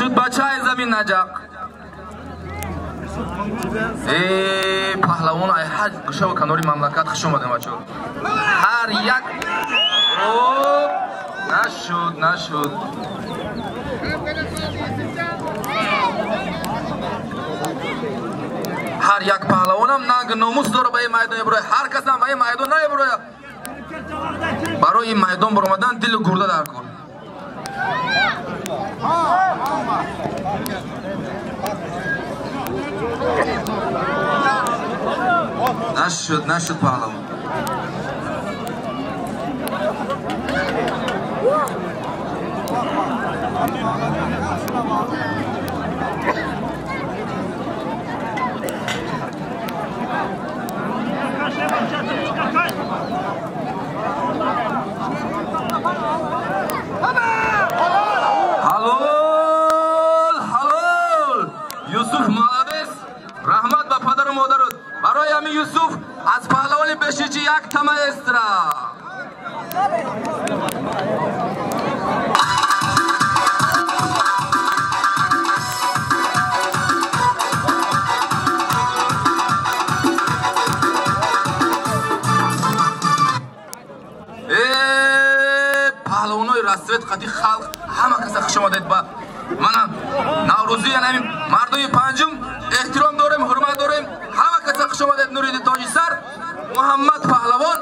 نشد بچه زمین نجق پهلوان ای حج گوشه و کناری مملکت خوش اومدیم بچه هر یک نشد هر یک پهلوانم ننگ ناموس داره به این میدان برای هر کس هم به این میدان نبروید برای این میدان برآمدن دل گرده در کن نشد پهلوان یوسف молодец رحمت به پدر و مادرت برای همین یوسف از پهلوان بشیچی یک تمه استرا پهلوانای رسوت قدی خلق همه کس خوش آمدید با منم نوروزی یعنی مردم پنجم احترام داریم حرمت داریم همه کس خوش آمدید نورید تاجی سر محمد پهلوان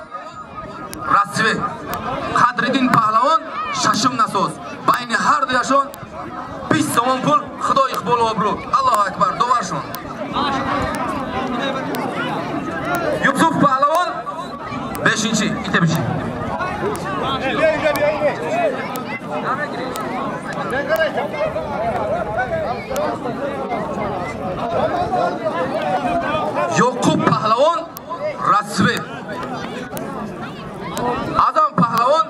رسوت قدردین پهلوان ششم نساز بین هر دویشان 20 تومان پول خدا اقبال و ابرو الله اکبر دوبارشون یوسف پهلوان بشینچی ایته بشین یعقوب پهلوان رسوه آدم پهلوان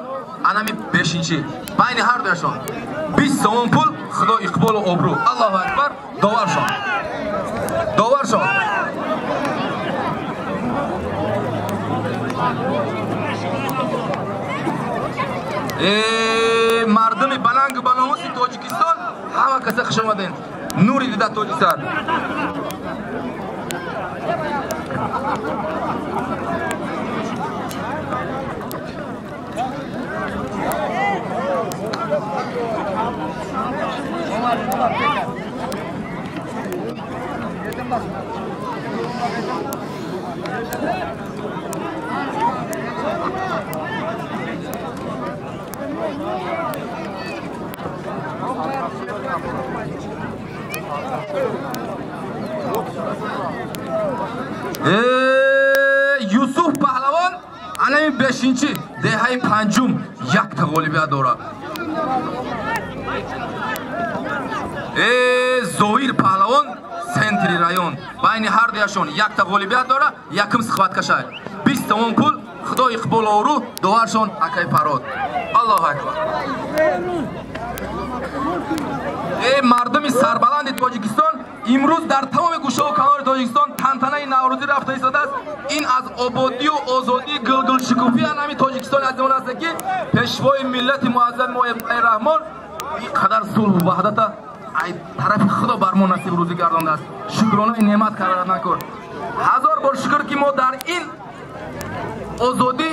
انمی بشینچی بین هر دوشان 20 تومان پول خدا اقبال و ابرو الله اکبر دوبارشون مردم بلنگ بلوموسی تاجیکستان همه کسی خوش آمدین نوری دیده تاجی سر یوسف پهلوان انمی بشینچی دهه پنجم یک تا غالبیت داره زویر پهلوان سنتری رایون بین هر دویشون یک تا غالبیت داره یکم سخوت کشه 20 تومان پول خدا اقبال آورو دوارشون اکای پراد الله اکبر مردم سربلند تاجیکستان امروز در تمام گوشه و کنار تاجیکستان تنتنه نوروزی رفته ایستاده است این از آبادی و آزادی گلگل شکوفی همین تاجیکستان از زمان است که پیشوای ملت معظم ما رحمان اینقدر صلح و وحدت ای طرف خدا بر ما نصیب روزی گردانده است شکرانه نعمت قرار نکن هزار بار شکر که ما در این آزادی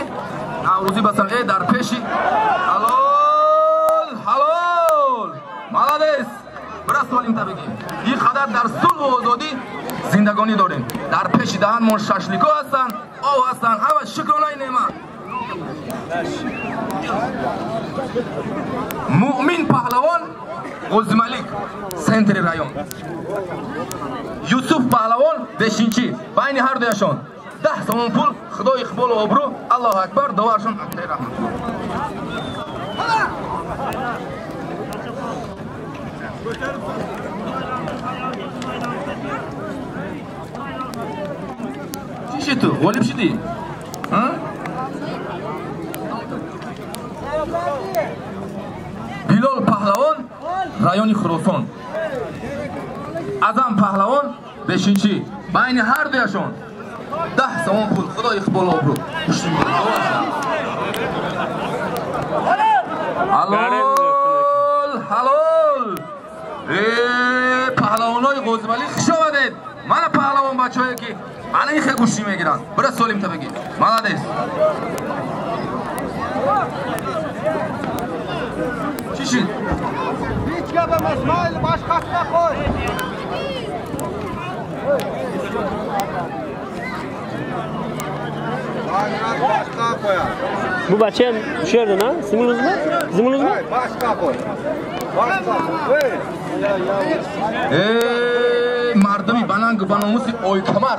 نوروزی بسم در پیشی حلال молодец برسوالیم تا بگیم این قدر در صلح و آزادی زندگانی داریم در پیش دهن ما ششلیکا هستن آو هستن همه شکرانه نعمت مؤمن پهلوان غزملیک سنتری رایون یوسف پهلوان بشینچی بین هر دویشان 10 تومان پول خدا اقبال و ابرو الله اکبر دوارشون اکتای رحمت چی شد تو؟ غالب شدی؟ بیلال پهلوان رایون خراسان ازم پهلوان بشینچی بین هر دویشون 10 تومان پول خدا اقبال آبرو حلال بازیبالی خوش آمدید. من پهلوان بچه‌ای که الان این خیلی گوشی میگیرن. برای سالم تا بگی. مالادیس. چی شد؟ هیچ گپ مسائل باش خط نخور. Bu bacham shu yerda na? Sizingizmi? Sizingizmi? Boshqa qo'y. Boshqa qo'y. مردمی بنانگ بناموسی اوی کمر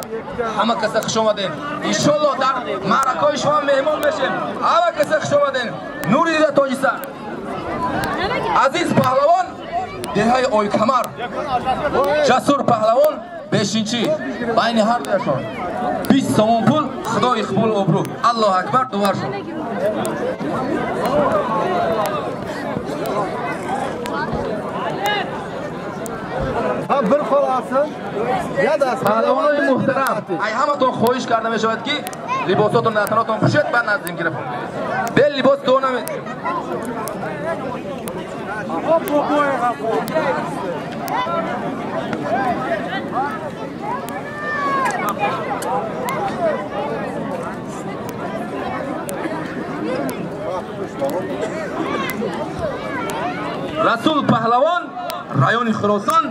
همه کسی خوش آمدین. انشالله در معرکای شما مهمان بشیم. همه کسی خوش آمدین. نوری دیده تاجیستان. عزیز پهلوان دههای اوی کمر جسور پهلوان بشینچی بین هر دوشان 20 سوم پول خدا اقبال ابرو الله اکبر دوار شد. هم bir qo'lasın ya da پهلوانای محترم ای همتون خواهش کرده می شود که لباساتون نتناتون پوشید بعد نزدیم گرفتم بل لباس دو نمید رسول پهلوان رایون خراسان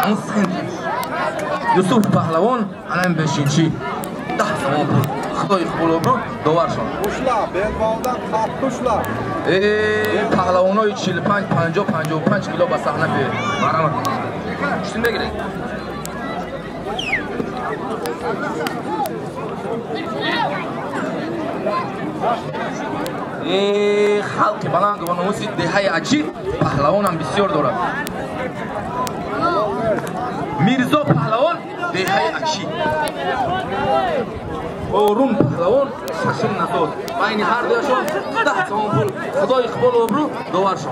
اون سنتش یوسف پهلوان الان بشینچی 10 سوم بود خدای خدا برو دوار شد ushla belbog'dan xat ushla پهلوانای 45 50 55 کیلو با صحنه به برابر شتون بگیرید خلق بلند و نموسی دههای عجیب پهلوان هم بسیار دارد میرزا پهلوان دههای عجیب اورون پهلوان ششم نساد بین هر دوشان 10 سوم پول خدای اقبال ابرو دوار شد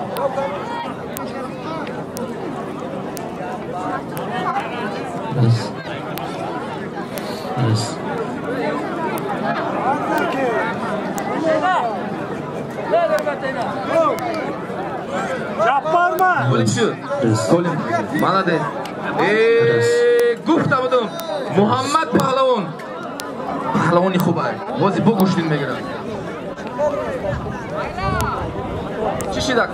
Japarma. Kolim şu. Kolim. Bana de. گفتم بودم محمد پهلوان پهلوانی خوبه بازی با گوشتین میگیرن چی شده که؟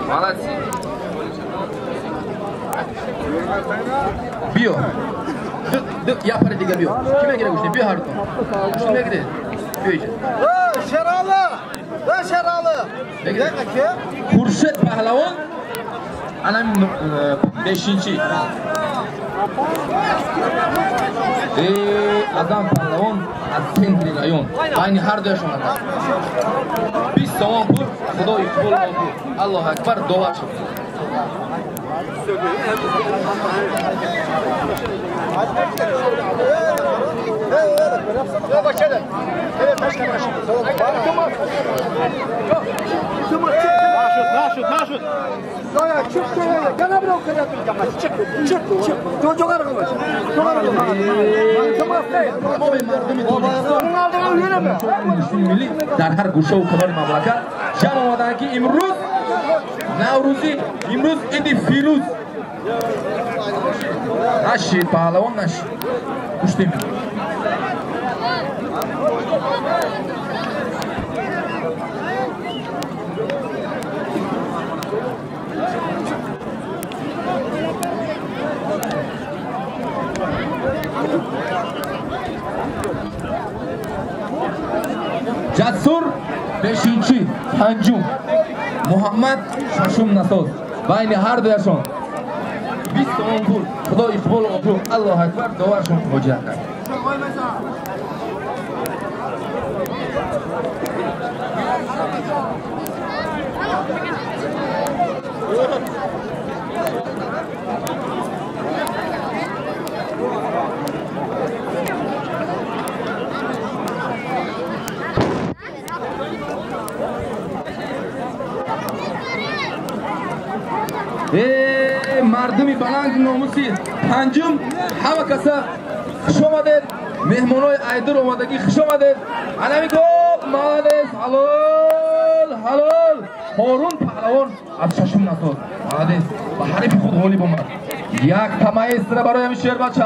مالدی بیا یه پر دیگه بیا کی میگیره گوشتین؟ بیا هر دو گوشتین میگیره بیا ایجا Şeralı Şeralı بگیره خورشید پهلوان الان بشینچی آدم پهلوان از سنتری رایون بین هر دوشون هست 20 سوم بود خدا اقبال ابرو الله اکبر دوار شد Naşut. Soya çıktı gana bırak kadar çıktı çocuğa arkadaş ما به مردم تاجیکستان ملی در هر گوشه و کنار مملکت جمع آمدند که امروز نوروزی امروز عید فیروز نشید پهلوان نشید گوشتیم جسور بشینچی پنجم محمد ششم نساز بین هر دوشان 20 سوم پول خدا اقبال ابرو الله اکبر دوارشون مواجه کرد مردمی بلند ناموسی پنجم همه کسا خوش آمدید مهمانای ایدر اومدگی خوش آمدید انا میگم مالدیس حلال هارون پهلوان از ششم نساد مالدیس با حریف خود حالی بومد یک تمایستره برای همین شیر بچه.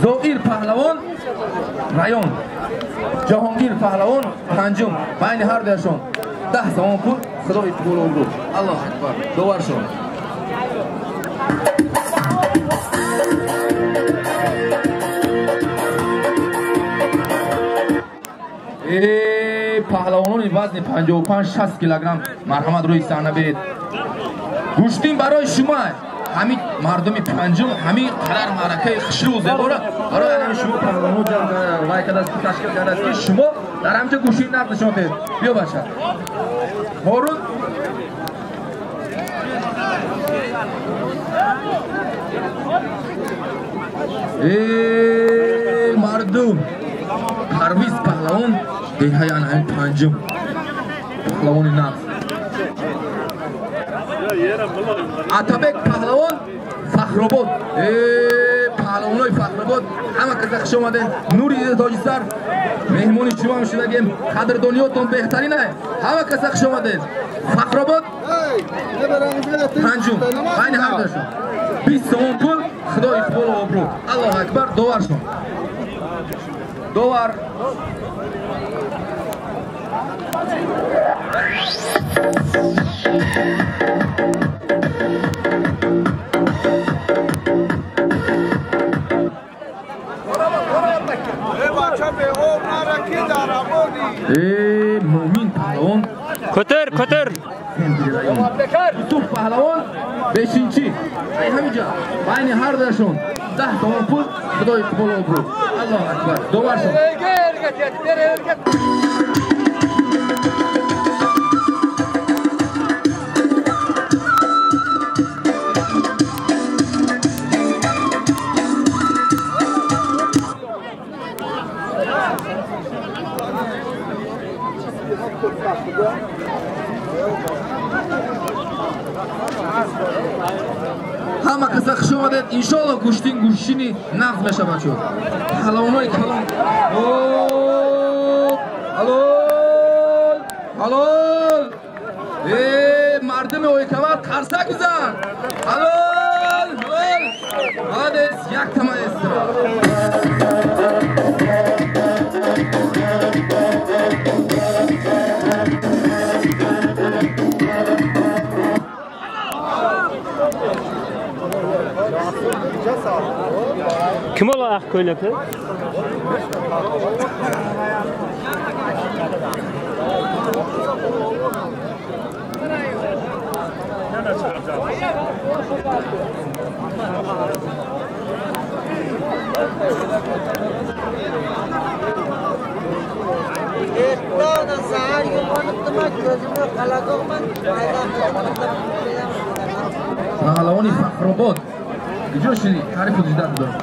زوئیر پهلوان رایون جهانگیر پهلوان پنجم بین هر دوشون 10 سوم پول صدای پول رو الله اکبر دوبار شد پهلوانان وزن 55-60 کیلوگرم مرحمت روی صحنه بید گوشتیم برای شما همین مردم پنجم همین قرار معرکه خشی و زیبا را برای همین شما پهلوانو جمع وای کرده است که تشکیل کرده است که شما در همچه گوشی نقد نشان دهید. بیا بچه هارون مردم پرویز پهلوان دیهای همین پنجم پهلوان نقد عطابک پهلوان فخرآباد پهلوانای فخرآباد همه کسی خوش آمده نوری دیده تاجی سر مهمونی شما هم شدگیم قدردانیاتون بهترینه همه کسی خوش آمده فخرآباد پنجم بین هر دوشون 20 سوم پول خدای اقبال و ابرو الله اکبر دوار شون دوار مومین پهلوان کتر یوسف پهلوان بشینچی همینجا بین هر دوشون 10 تومان پول خدای قبول و برو الله اکبر دوبار شد همه کسی خوش آمدید انشالله گوشتینی نقد میشه بچه پهلوانای کلان حلال مردم اوی کمر قرصک بزن حلال حادث یک تمام استرا kim ola ak ko'ylakli? پهلوانی فخرآباد کجا شدی؟ تعریف و دیدن دارم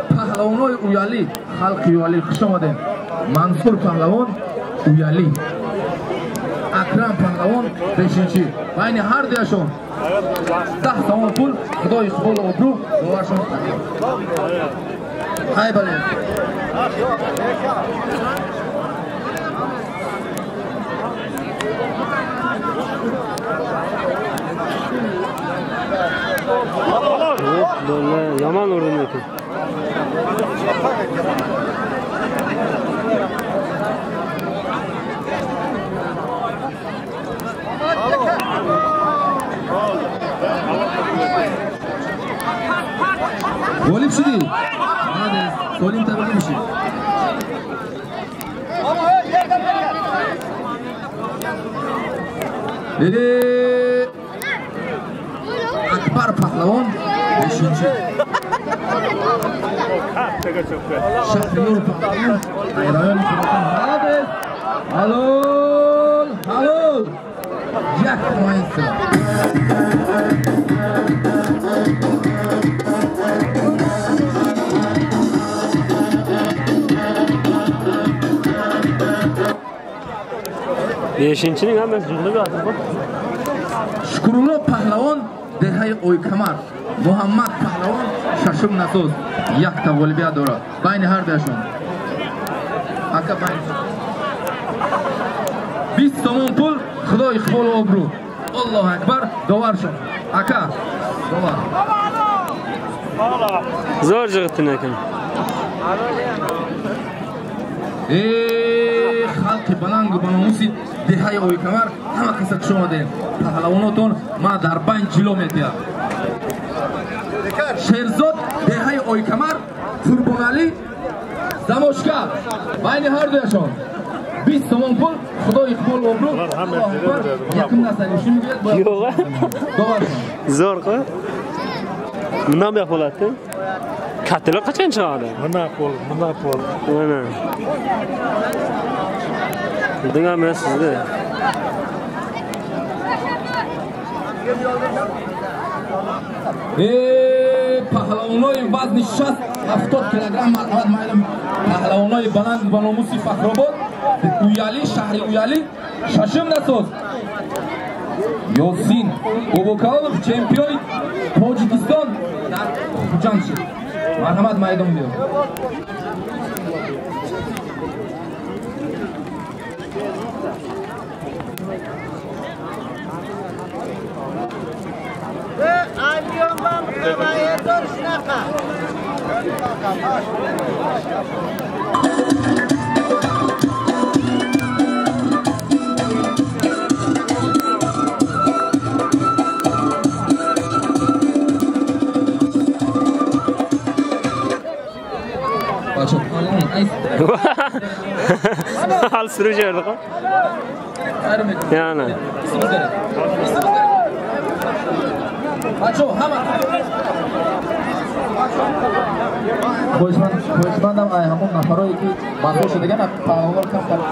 پهلوانای اویالی خلق اویالی خوش آمدین منصور پهلوان اویالی اکرم پهلوان بشینچی بین هر دیشون 10 تومان پول خدای قبول و ابرو دوارشون های بله yaman o'rin ekan. Golib shidi. Hadi, Solim tabiiy mishi. Akbar Pahlavon 5-chi. Shahriyor Pahlavon ayron qilgan. Hadi. Halol. Beshinchining hammasi jilib yotibdi. Shukrullo Pahlavon Dehay Oykamar, Muhammad Pahlavon Shashim Nasoz. Yakta g'olibiya dora. Bayni har dashon. Aka bayn. 20 somon pul, Xudo iqbol va obro'. Allohu akbar, dovar shu. Aka, dovar. Zo'r jig'ittin ekan. Xalqi baland banomusi Dehay Oykamar hamma qisa tushmadi. Pahlavonotun ma dar bayn jilo metia. Sherzod Dehay Oykamar Qurbonali Zamoshka bayni har dashon 20 somon pul Xudo iqbol obro' yaqinlasan shuni berib Yo'q. Zo'r-ku. Nima bu holatda? Kattalar qachon chiqadi? Monopol. Mana. Bunga men sizda. Pahlavonoi vazni 60-70 kilogramm marhamat maylim. Pahlavonoi baland banomusi Faxrobod Uyali shahri Uyali Shashim Nasoz Yosin Obokalov chempion Tojikiston Xujanchi marhamat maydon diyor. Hal sürücüydü. Yani. Aço, hamma. Qo'shmandam ay hamon nafaroyi ki bazosh degan palovor kam qilib.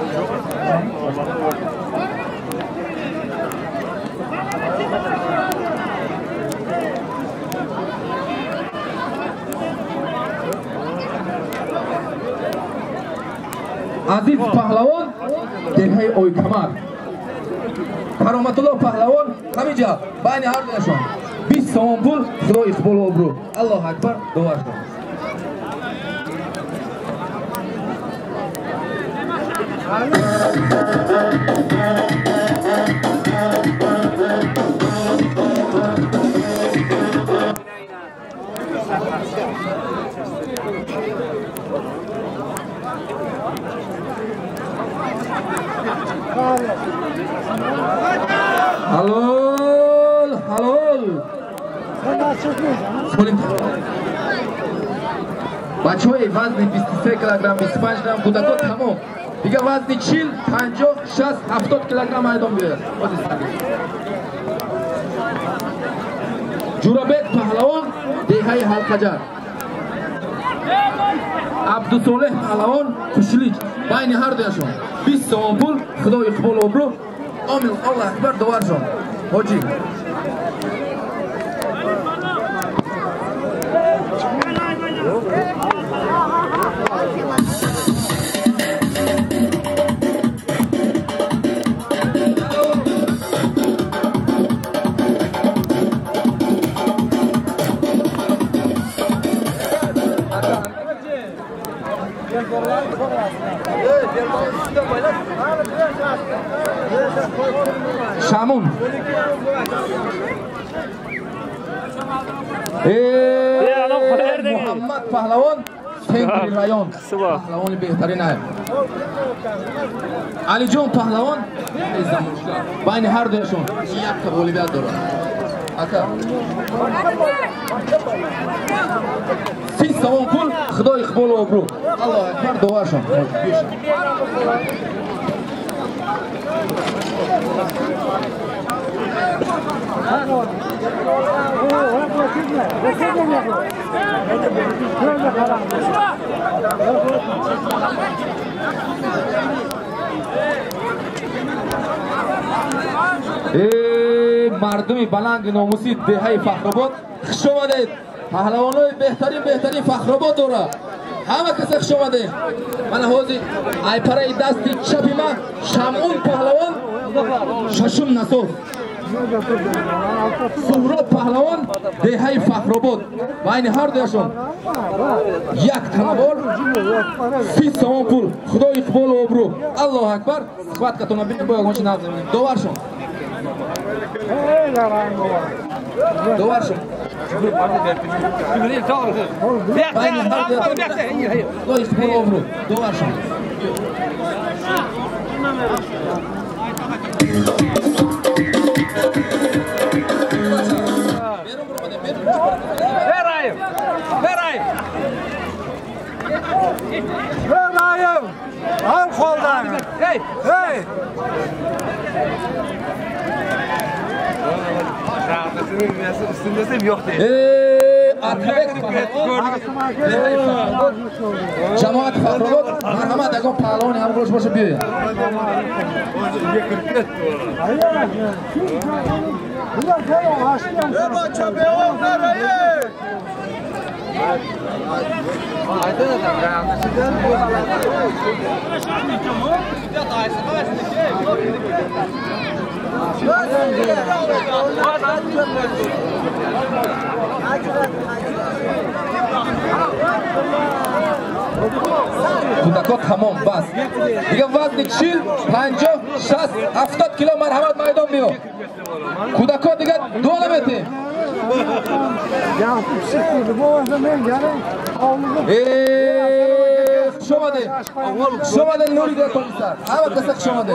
Aziz Pahlavon Dehay Oykamar Karomatulloh Pahlavon hamija bayni har dashon 20 somon pul Xudo iqbol va obro'. Allohu akbar, duo qilib. Halol. Bachoi vazni 23 kilogramm, 25 gramm budako tamom. Diga vazni 40, 50, 60, 70 kilogramm maydon beradi. Jurabek Pahlavon Dehay Halqajar. Abdusoleh Pahlavon Qushlik bayni har dashon 20 somon pul Xudo iqbol obro'. Omil Allohu akbar dovarjon. Hoji Shamun Muhammad Pahlavon Tengri rayon Pahlavoni behtarin ay Alijon Pahlavon bayni har dashon yakta g'olibiyat dora aka 30 somon pul Xudo iqbol va obro'. Allohu akbar duoshon. Мардуми баланги номуси Деҳаи Фахробод хуш омадед. Паҳлавонои беҳтарин Фахробод дора. Ҳама каса хуш омадед. Мана ҳозир айпараи дасти чапи ман Шамун паҳлавон ششم نسوس سهراب پهلوان دهه فخرآباد بین هر دویشون یک تنبال 30 سوم پول خدای اقبال و ابرو الله اکبر صحبت کتونا بینیم باید گونچی نفزیم دوارشون دوارشون بین هر دویشون خدای اقبال و ابرو دوارشون Verayım. Verayım. Verayım. Al koldan. Hey. Hey. Üstündesem yok değil. Cemaat Fakrobod marhamat agar pahlon ham qo'sh bo'lsa buyur. Kudakot tamam bas. Diga vazn kishil 50, 60, 70 kilo marhamat maydon biyo. Kudakot diga dualam eting. Xushomadi. Xushomadi Nurida To'lisar. Hamma kasa xushomadi.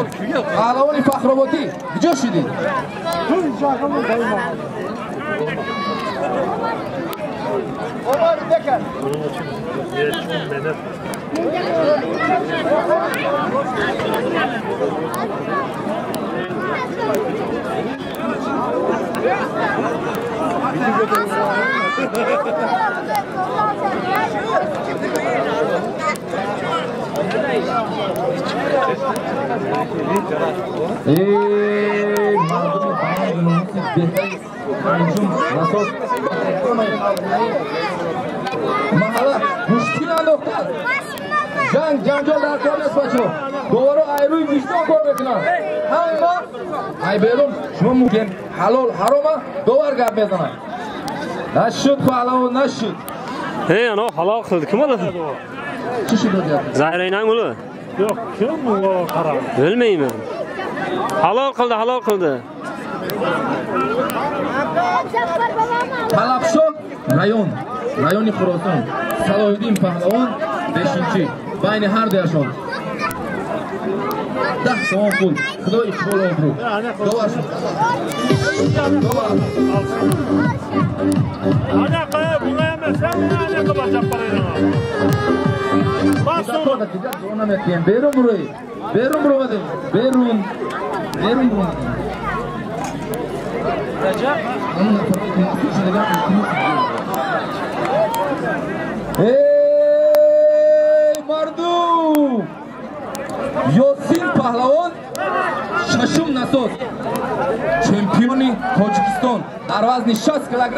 Pahlavoni Faxrobodi. Jo'sh edi. Omar Bekar. Mahala mushkil andoktar. Janjal dar kor emas bacho. Doğru ayruy vicdan kor beklar. Hamma ay berum shuma mumkin halol haroma dovar gap bezana. Nashud pahlav nashud. Hey ana halol qildi kim edi? Kishi bo'lyapti. Zahiraynang uli? Yo'q, kim bunga qarab? Bilmayman. Halol qildi. Talabsho rayoni Xo'roson. Salohiddin Pahlavon 5-chi. Bayni har doyashon. 10 so'm pul. Xudo iqbol obro. Do'ash. Ana qo'y, bunga emas, ana qilib chaqirayman. Basona diga dona metgan. Berum buray. Berum buromadim. Berum. Rajab. Hey mardum. Yosin Pahlavon Shashum Nasos chempioni Tojikiston dar vazni 60 kg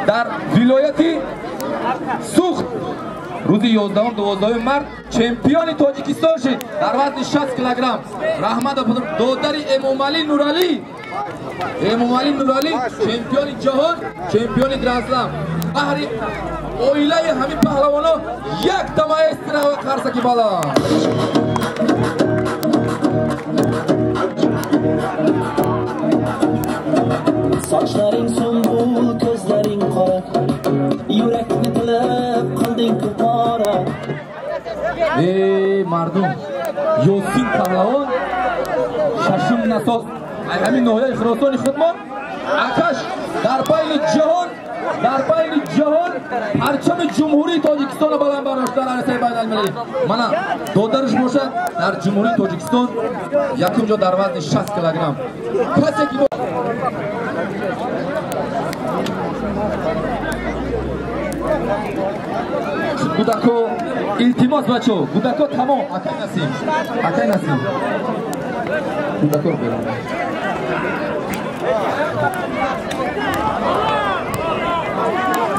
dar viloyati Sug'd روزی 11 mart chempioni Tojikiston shid dar vazni 60 kg rahmat dodari Emomali Nurali chempioni jahon chempioni Grand bahri oilai hamid pahlavono yak ta maestro va qarsaki balo Sochlaring sumbul, ko'zlaring qora, yurakni tilab qilding ko'pora. Ey mardum, Yosin Pahlavon, Shashum Nasos, ay hamin noyay Xorosoni xudmon, Akash dar payni jahon parchami Jumhuriy Tojikiston baland bardoshlar arasida baynal milliy. Mana dodarish bo'lsa dar Jumhuriy Tojikiston yakun jo dar vazni 60 kg. Kaseki Gudako iltimos bacho, Gudako tamom, akay nasim. Gudako beram.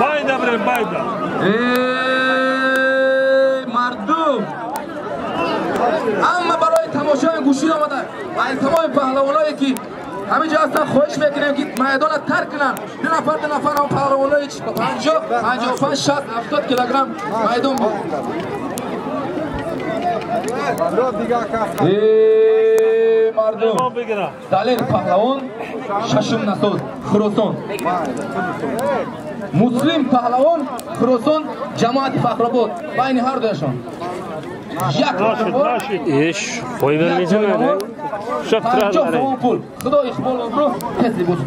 Bayda bre, bayda. Mardum. Amma baroy tamom تماشای گوشی آمده و تمام پهلوانایی که همه جا هستن خواهش میکنیم که میدان ترک کنن. دو نفر هم پهلوانایی 50 55 60 70 کیلوگرم میدان بود. مردم دلیل پهلوان ششم نسل خراسان مسلم پهلوان خراسان جماعت فخرآباد بین هر دوشان ایش پای برمیزنه شفتر داره پول خدا اقبال رو کسی بود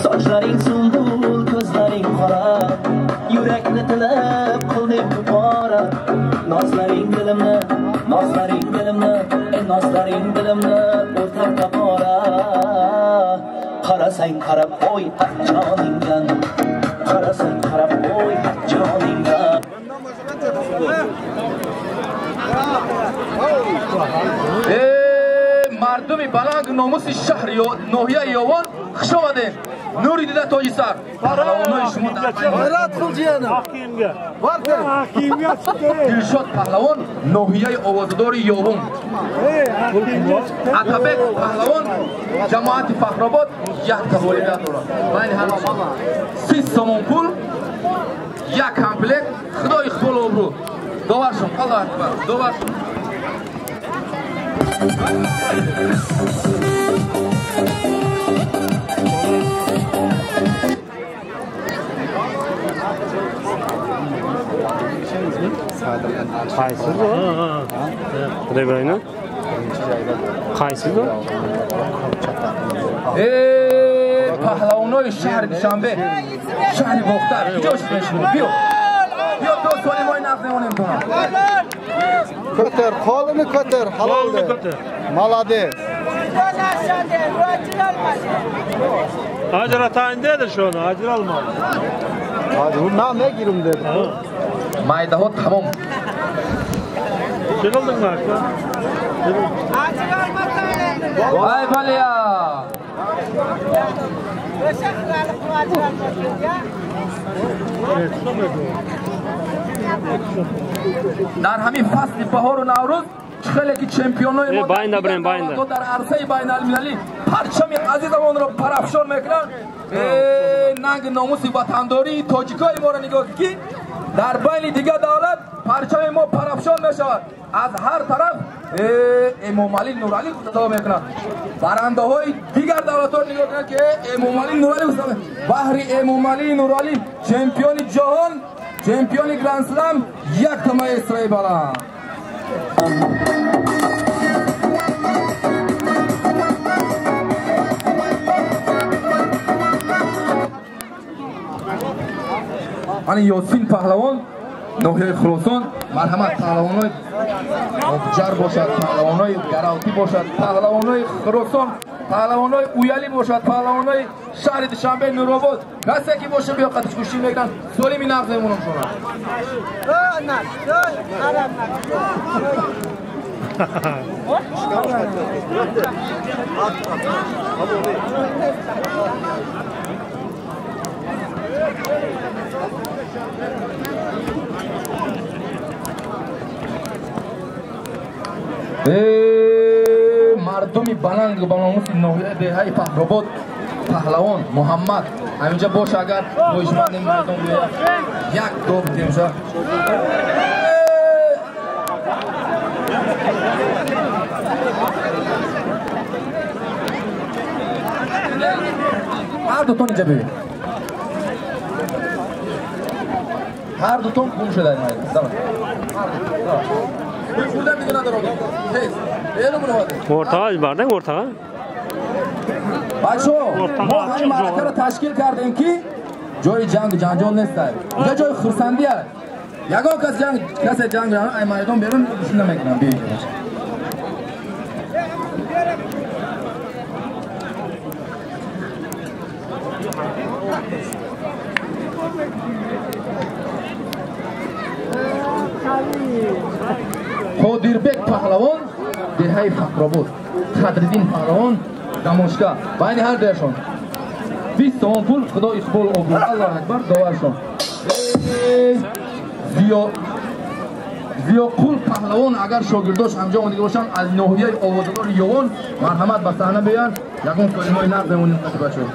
Sochlaring sumbul, ko'zlaring qora, yurakni tilab qildim pora. Nozlaring dilimni, nozlaring dilimni o'rtaga qora. Qarasang qarab qo'y joningdan, qarasang qarab qo'y joningdan. مردمی بلند ناموس شهر یا ناحیه یاوان خوش آمدین. نوری دیده تاج سر پهلوانای شما در دلشاد پهلوان ناحیه آوازدار یاوان اتابک پهلوان جماعت فخرآباد یک توالیت دارد بین هر 30 سامان پول یک کمپلکت خدای اقبال آبرو داور شم الله اکبر داور شم Qaysi bu? Xudo berayni. Qaysi bu? پهلوانای شهر دوشنبه شهر باختر کجاش بشینیم بیا تو سالی مای نقد نمونیم Köter, kolunu köter, halal de. Malades. Hacır atayın dedi şu an, hacır almadı. Hadi bundan ne girim dedi. mayda ha tamam. Çıkıldın mı artık? Hacır almadı. Vay bale ya. در همین فصل بهار و نوروز خیلی که چمپیونای ما در عرصه بین المللی پرچم عزیزمون رو پرافشان میکنن ننگ ناموس وطنداری تاجیکای ما رو نگاه کی در بین دیگه دولت پرچم ما پرافشان میشود از هر طرف امام علی نورعلی صدا میکنن برنده های دیگر دولت رو نگاه کنن که امام علی نورعلی بحر امام علی نورعلی چمپیون جهان چمپیون گرند سلام یک تمای اسرائیل بالا ani یاسین پهلوان ناحیه خراسان مرحمت پهلوانای ابجر باشد پهلوانای گراوتی باشد پهلوانای خراسان پهلوانای اویلی باشد پهلوانای شهر دوشنبه نورآباد کسی که باشه بیا قدش کشی میکن سولی می نقض ایمونم شما مردمی بلند با ناموس ناحیه دهه فخرآباد پهلوان محمد همینجا باشه اگر گوشمند مردم بیاید یک دو بدیم شد هر دوتون اینجا ببین هر دوتون گم شده این بودن دیگه نداره ortaga barding ortaga بچه ما همین معرکه رو تشکیل کردیم که جای جنگ جنجال نیست اینجا جای خرسندی هست یگاه کسی جنگ رو این میدان بیرون بشین نمیکنم بیایید خودیربک پهلوان دهه فخرآباد قدردین پهلوان دماشکا بین هر دیشان 20 تومان پول خدا اقبال آبرو الله اکبر داورشان زیاقول پهلوان اگر شاگرداش همجا آمده باشن از ناحیه آوازدار یوان مرحمت به صحنه بیان یکم کلمه نقد بمونیم بچه‌ها.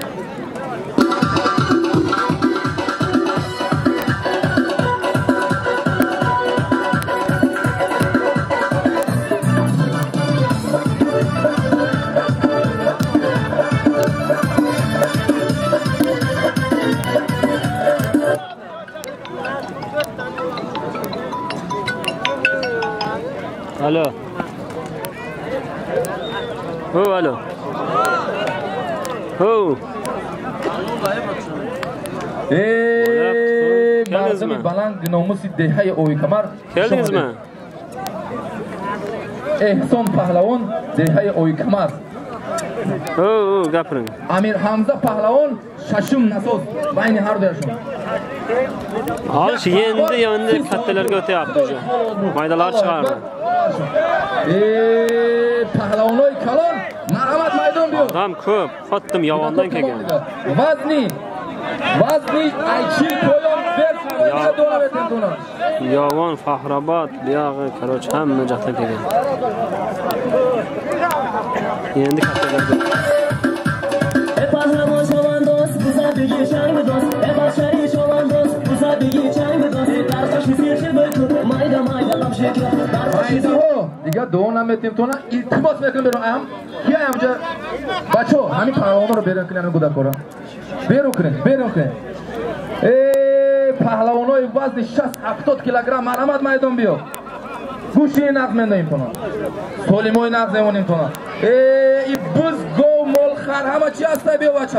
الو هو الو هو مردم بلند ناموس دهه اوی کمر احسان پهلوان دهه اوی کمر گپرین امیر حمزه پهلوان ششم نساز بین هر دوشون حالش yendi kattalarga o'tyapti o'sha maydalar chiqardi pahlavonlar kalon marhamat maydon biyo ham ko'p xotdim yovondan kelgan vazni aychi qo'yon ber dona betin dona yovon faxrobod buyog'i короче hamma joqdan kelgan yendi kattalarga pahlavon shovan do'st buzadagi shang do'st bashari shovan do'st buzadagi chang do'st darqash seshi mayda qamshiklar mayda ho دیگه دو نمیتیم تو نه التماس میکنم برام ام کیا همجا بچو همین پهلوانا رو بیرون کنن گودا کورا بیرون کنن پهلوانای وزن 60-70 کیلوگرم مرحمت میدون بیو گوشی نقد میندیم تو نه سلیمای نقد نمونیم تو نه ای بز گو مال خر همه چی هسته بیو بچه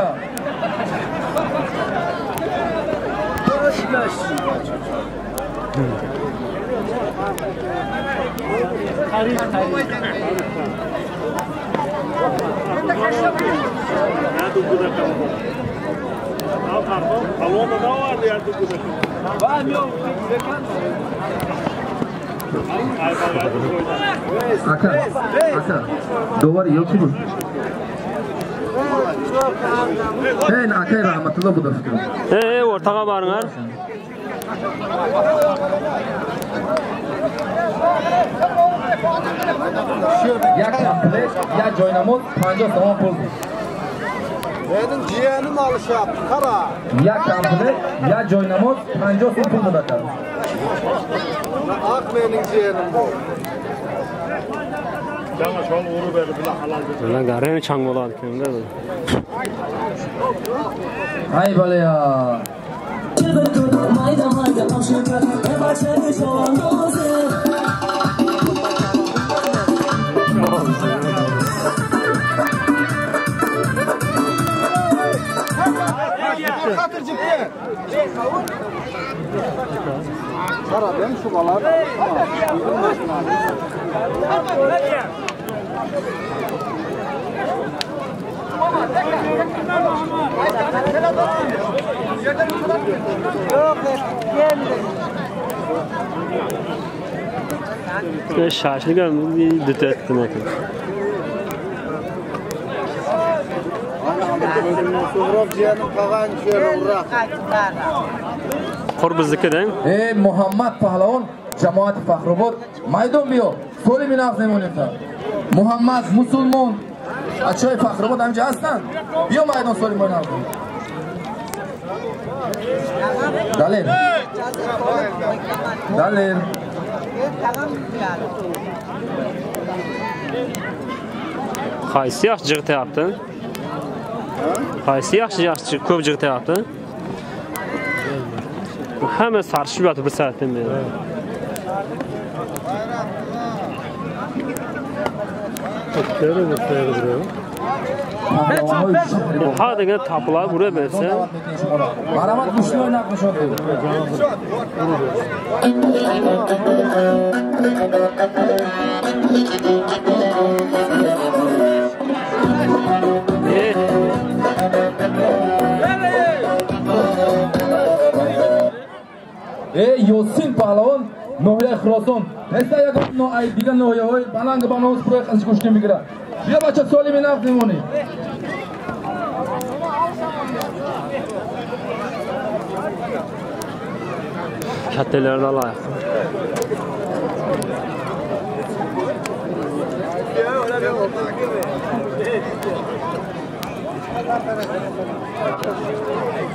Aka, دوباره یکی بود. این akay rahmetullah bu da fikrim. Ortağa barınlar. Ya komplet, ya joynamoz 50 so'm pul. Benim ciğerim alışıp kara. Ya komplet, ya joynamoz 50 so'm pul bo'lar. Ak benim ciğerim bu. Жаңа шол урып берди, була халал деп. Bular garen chang bo'ladi ekan-da. Ay bola ya. mayda qamshiklar bashari shovan do'st Kara ben şu balar. Şaşlık bir dütettim ekin. So'roq ciğerim qolgan şöyle urak. Qurbiznikidan. Muhammad Pahlavon jamoat Faxrobod maydon biyo. So'li minaq nemonita. Muhammad musulmon. Achoy Faxrobod hamja aslan. Biyo maydon so'li minaq. Dalil. Qaysi yaxshi jig'ityapti? Qaysi yaxshi ko'p jig'ityapti? Hamma sarishib yotib bir soatdan beri. Ha degan taplar bura bersa. Maramat kuchli o'ynaqmish o'di. Yosin Pahlavon Nohya Xroson. Nesta yagon no ay digan nohya hoy balang banos proyek qilish ko'shgan migra. Biya bacha Solimin Afdimoni. Kattalarni alayıq. Thank you.